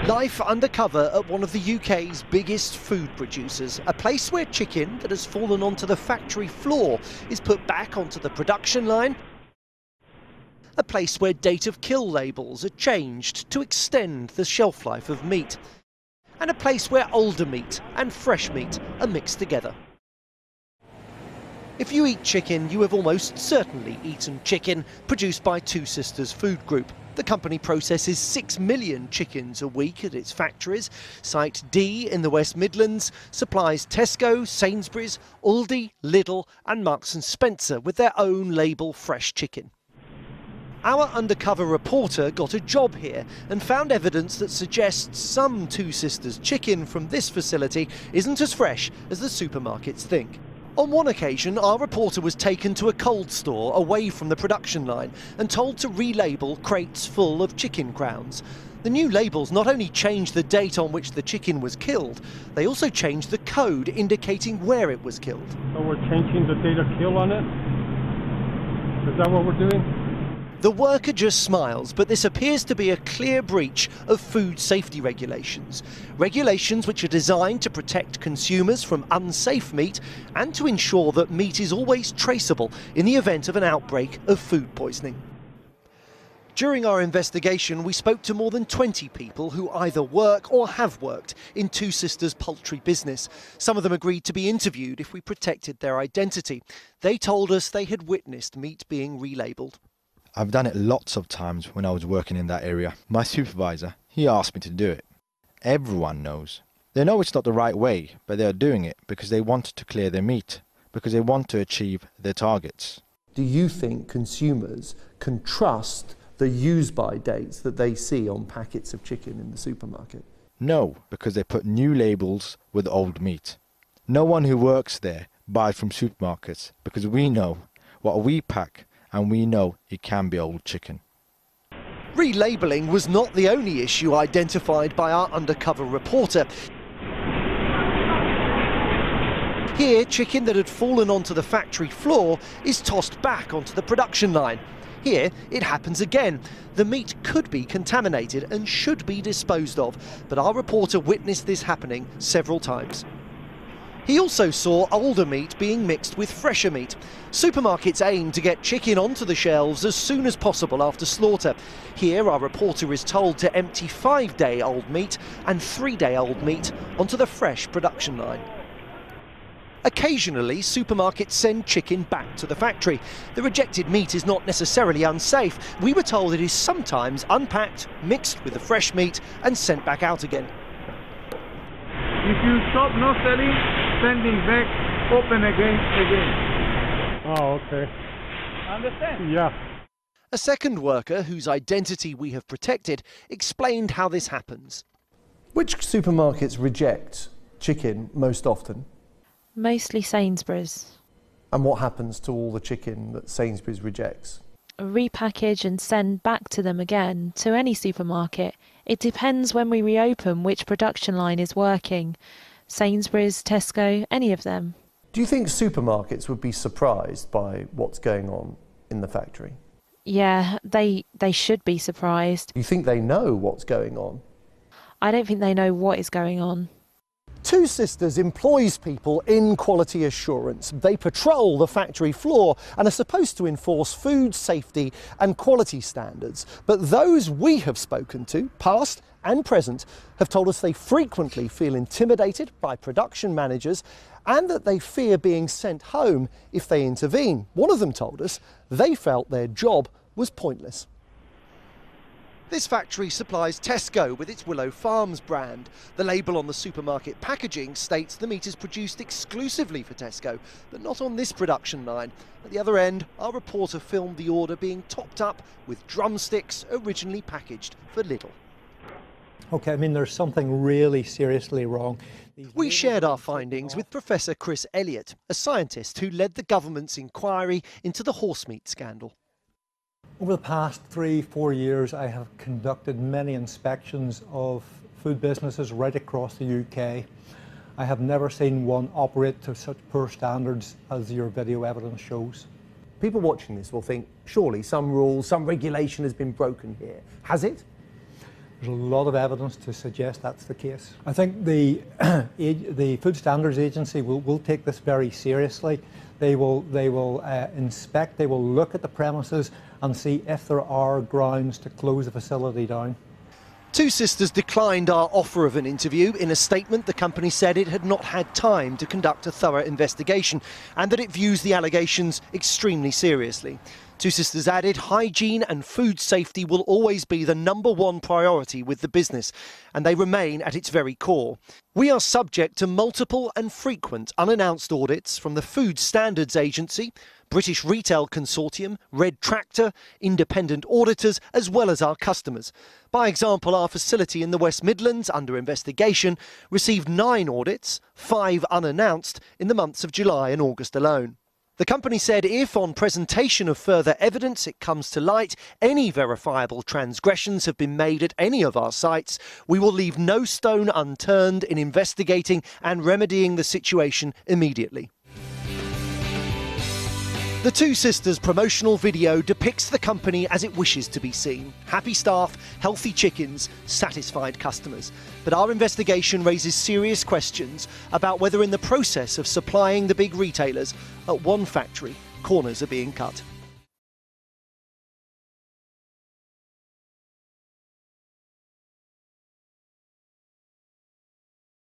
Life undercover at one of the UK's biggest food producers, a place where chicken that has fallen onto the factory floor is put back onto the production line, a place where date of kill labels are changed to extend the shelf life of meat, and a place where older meat and fresh meat are mixed together. If you eat chicken, you have almost certainly eaten chicken produced by Two Sisters Food Group. The company processes 6 million chickens a week at its factories. Site D in the West Midlands supplies Tesco, Sainsbury's, Aldi, Lidl and Marks & Spencer with their own label fresh chicken. Our undercover reporter got a job here and found evidence that suggests some Two Sisters chicken from this facility isn't as fresh as the supermarkets think. On one occasion, our reporter was taken to a cold store away from the production line and told to relabel crates full of chicken crowns. The new labels not only changed the date on which the chicken was killed, they also changed the code indicating where it was killed. So we're changing the date of kill on it? Is that what we're doing? The worker just smiles, but this appears to be a clear breach of food safety regulations. Regulations which are designed to protect consumers from unsafe meat and to ensure that meat is always traceable in the event of an outbreak of food poisoning. During our investigation, we spoke to more than 20 people who either work or have worked in Two Sisters' poultry business. Some of them agreed to be interviewed if we protected their identity. They told us they had witnessed meat being relabelled. I've done it lots of times when I was working in that area. My supervisor, he asked me to do it. Everyone knows. They know it's not the right way, but they are doing it because they want to clear their meat, because they want to achieve their targets. Do you think consumers can trust the use-by dates that they see on packets of chicken in the supermarket? No, because they put new labels with old meat. No one who works there buys from supermarkets because we know what we pack and we know it can be old chicken. Relabelling was not the only issue identified by our undercover reporter. Here, chicken that had fallen onto the factory floor is tossed back onto the production line. Here, it happens again. The meat could be contaminated and should be disposed of, but our reporter witnessed this happening several times. He also saw older meat being mixed with fresher meat. Supermarkets aim to get chicken onto the shelves as soon as possible after slaughter. Here, our reporter is told to empty 5-day-old meat and 3-day-old meat onto the fresh production line. Occasionally, supermarkets send chicken back to the factory. The rejected meat is not necessarily unsafe. We were told it is sometimes unpacked, mixed with the fresh meat and sent back out again. If you stop not selling, sending back, open again. Oh, okay. Understand? Yeah. A second worker, whose identity we have protected, explained how this happens. Which supermarkets reject chicken most often? Mostly Sainsbury's. And what happens to all the chicken that Sainsbury's rejects? Repackage and send back to them again, to any supermarket. It depends when we reopen which production line is working. Sainsbury's, Tesco, any of them. Do you think supermarkets would be surprised by what's going on in the factory? Yeah, they should be surprised. You think they know what's going on? I don't think they know what is going on. Two Sisters employs people in quality assurance. They patrol the factory floor and are supposed to enforce food safety and quality standards. But those we have spoken to, past and present, have told us they frequently feel intimidated by production managers and that they fear being sent home if they intervene. One of them told us they felt their job was pointless. This factory supplies Tesco with its Willow Farms brand. The label on the supermarket packaging states the meat is produced exclusively for Tesco, but not on this production line. At the other end, our reporter filmed the order being topped up with drumsticks originally packaged for Lidl. OK, I mean, there's something really seriously wrong. We shared our findings with Professor Chris Elliott, a scientist who led the government's inquiry into the horse meat scandal. Over the past 3-4 years, I have conducted many inspections of food businesses right across the UK. I have never seen one operate to such poor standards as your video evidence shows. People watching this will think, surely some rule, some regulation has been broken here. Has it? There's a lot of evidence to suggest that's the case. I think the Food Standards Agency will take this very seriously. They will inspect, they will look at the premises and see if there are grounds to close the facility down. Two Sisters declined our offer of an interview. In a statement, the company said it had not had time to conduct a thorough investigation and that it views the allegations extremely seriously. Two Sisters added hygiene and food safety will always be the #1 priority with the business, and they remain at its very core. We are subject to multiple and frequent unannounced audits from the Food Standards Agency, British Retail Consortium, Red Tractor, independent auditors, as well as our customers. By example, our facility in the West Midlands, under investigation, received 9 audits, 5 unannounced, in the months of July and August alone. The company said if, on presentation of further evidence, it comes to light any verifiable transgressions have been made at any of our sites, we will leave no stone unturned in investigating and remedying the situation immediately. The Two Sisters promotional video depicts the company as it wishes to be seen. Happy staff, healthy chickens, satisfied customers. But our investigation raises serious questions about whether in the process of supplying the big retailers, at one factory, corners are being cut.